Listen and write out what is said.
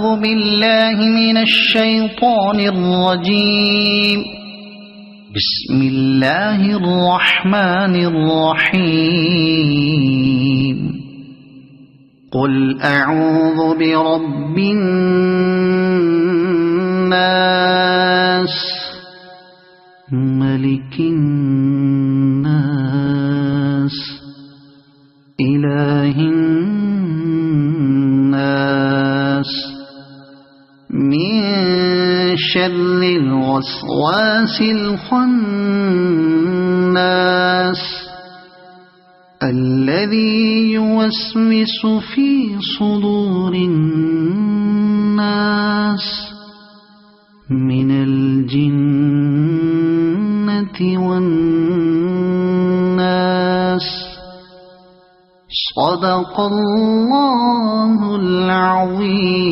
أعوذ بالله من الشيطان الرجيم. بسم الله الرحمن الرحيم. قل أعوذ برب الناس ملك الناس إله الناس من شر الوسواس الخناس الذي يوسوس في صدور الناس من الجنة والناس. صدق الله العظيم.